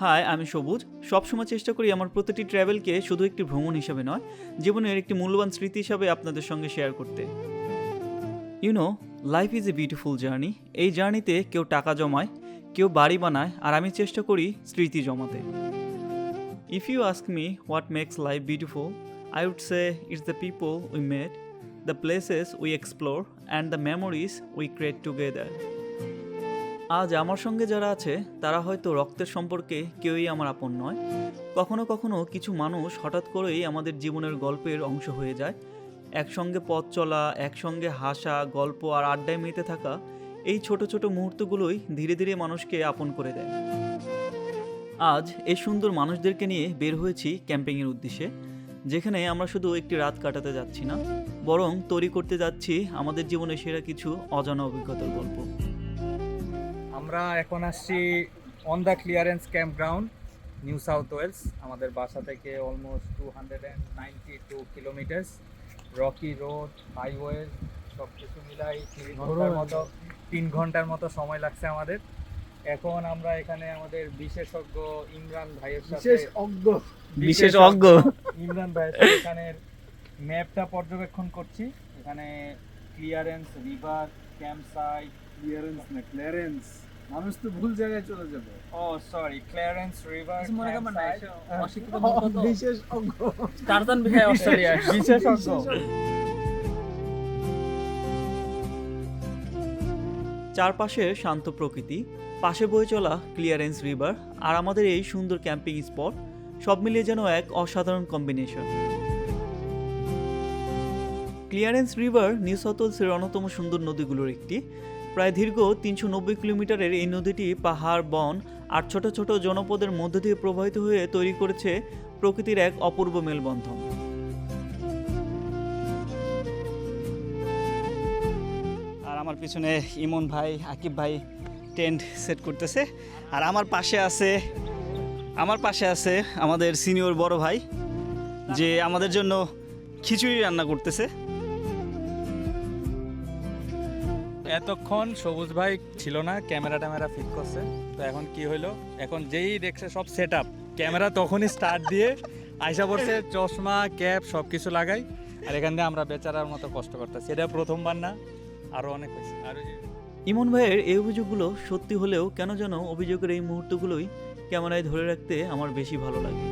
High, আমি সবুজ। সবসময় চেষ্টা করি আমার প্রতিটি ট্র্যাভেলকে শুধু একটি ভ্রমণ হিসেবে নয়, জীবনের একটি মূল্যবান স্মৃতি হিসাবে আপনাদের সঙ্গে শেয়ার করতে। You know, life is a beautiful journey. এই জার্নিতে কেউ টাকা জমায়, কেউ বাড়ি বানায়, আর আমি চেষ্টা করি স্মৃতি জমাতে। If you ask me what makes life beautiful, I would say it's the people we met, the places we explore and the memories we create together. আজ আমার সঙ্গে যারা আছে তারা হয়তো রক্তের সম্পর্কে কেউই আমার আপন নয়। কখনো কখনো কিছু মানুষ হঠাৎ করেই আমাদের জীবনের গল্পের অংশ হয়ে যায়। একসঙ্গে পথ চলা, একসঙ্গে হাসা, গল্প আর আড্ডায় মেতে থাকা, এই ছোট ছোট মুহূর্তগুলোই ধীরে ধীরে মানুষকে আপন করে দেয়। আজ এই সুন্দর মানুষদেরকে নিয়ে বের হয়েছি ক্যাম্পিংয়ের উদ্দেশ্যে, যেখানে আমরা শুধু একটি রাত কাটাতে যাচ্ছি না, বরং তৈরি করতে যাচ্ছি আমাদের জীবনে সেরা কিছু অজানা অভিজ্ঞতার গল্প। আমরা এখন আসছি on the clearance camp ground, New South Wales. আমাদের বাসা থেকে almost 292 kilometres. Rocky road, highway সব কিছু মিলাই 3 ঘন্টার মতো সময় লাগছে আমাদের। এখন আমরা এখানে আমাদের বিশেষজ্ঞ ইমরান ভাইয়ের সাথে বিশেষজ্ঞ ইমরান ভাইয়ের সাথে এখানে ম্যাপটা পর্যবেক্ষণ করছি। এখানে clearance river, camp site, clearance না ক্লিয়ারেন্স, মানুষ তো ভুল জায়গায় চলে যাবে। ও সরি, ক্লিয়ারেন্স রিভার, বিশেষজ্ঞ টারজান ভাই অস্ট্রেলিয়া বিশেষজ্ঞ। চারপাশে শান্ত প্রকৃতি, পাশে বয়ে চলা ক্লিয়ারেন্স রিভার, আর আমাদের এই সুন্দর ক্যাম্পিং স্পট, সব মিলিয়ে যেন এক অসাধারণ combination. Clearance river new south ওয়েলসের অন্যতম সুন্দর নদীগুলোর একটি। প্রায় দীর্ঘ 390 কিলোমিটারের এই নদীটি পাহাড়, বন আর ছোট ছোট জনপদের মধ্য দিয়ে প্রবাহিত হয়ে তৈরি করেছে প্রকৃতির এক অপূর্ব মেলবন্ধন। আর আমার পিছনে ইমন ভাই, আকিব ভাই টেন্ট সেট করতেছে। আর আমার পাশে আছে আমাদের সিনিয়র বড় ভাই, যে আমাদের জন্য খিচুড়ি রান্না করতেছে। এতক্ষণ সবুজ ভাই ছিল না, ক্যামেরা ফিট করছে। তো এখন কি হইলো, এখন যেই দেখছে সব সেট আপ, ক্যামেরা তখনই স্টার্ট দিয়ে আইসা পড়ছে, চশমা, ক্যাপ সব কিছু লাগাই। আর এখান দিয়ে আমরা বেচারার মতো কষ্ট করতেছি। এটা প্রথমবার না, আরো অনেক হয়েছে। আর ইমন ভাইয়ের এই অভিযোগগুলো সত্যি হলেও কেন যেন অভিযোগের এই মুহূর্তগুলোই ক্যামেরায় ধরে রাখতে আমার বেশি ভালো লাগে।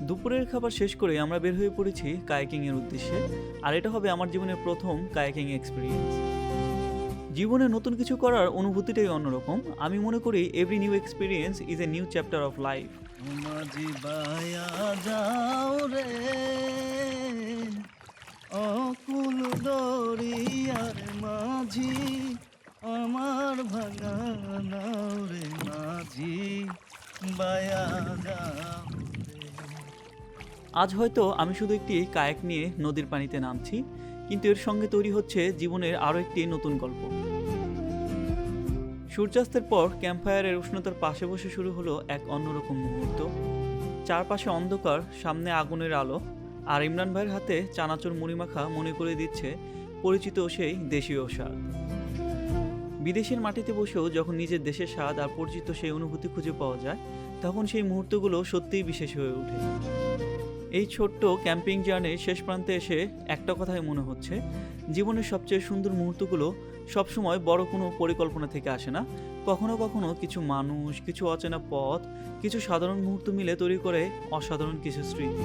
দুপুরের খাবার শেষ করে আমরা বের হয়ে পড়েছি কায়াকিংয়ের উদ্দেশ্যে, আর এটা হবে আমার জীবনের প্রথম কায়াকিং এক্সপিরিয়েন্স। জীবনে নতুন কিছু করার অনুভূতিটাই অন্যরকম। আমি মনে করি every new experience is a new chapter of life. মাঝি বায়া যাও রে অকুল দরিয়ার মাঝি, আমার ভাঙা নাও রে মাঝি বায়া যাও রে। আজ হয়তো আমি শুধু একটি কায়াক নিয়ে নদীর পানিতে নামছি, কিন্তু এর সঙ্গে তৈরি হচ্ছে জীবনের আরও একটি নতুন গল্প। সূর্যাস্তের পর ক্যাম্পফায়ারের উষ্ণতার পাশে বসে শুরু হলো এক অন্যরকম মুহূর্ত। চারপাশে অন্ধকার, সামনে আগুনের আলো, আর ইমরান ভাইয়ের হাতে চানাচুর মুড়িমাখা মনে করে দিচ্ছে পরিচিত সেই দেশীয় স্বাদ। বিদেশের মাটিতে বসেও যখন নিজের দেশের স্বাদ আর পরিচিত সেই অনুভূতি খুঁজে পাওয়া যায়, তখন সেই মুহূর্তগুলো সত্যিই বিশেষ হয়ে ওঠে। এই ছোট্ট ক্যাম্পিং জার্নির শেষ প্রান্তে এসে একটা কথাই মনে হচ্ছে, জীবনের সবচেয়ে সুন্দর মুহূর্তগুলো সবসময় বড় কোনো পরিকল্পনা থেকে আসে না। কখনো কখনো কিছু মানুষ, কিছু অচেনা পথ, কিছু সাধারণ মুহূর্ত মিলে তৈরি করে অসাধারণ কিছু স্মৃতি।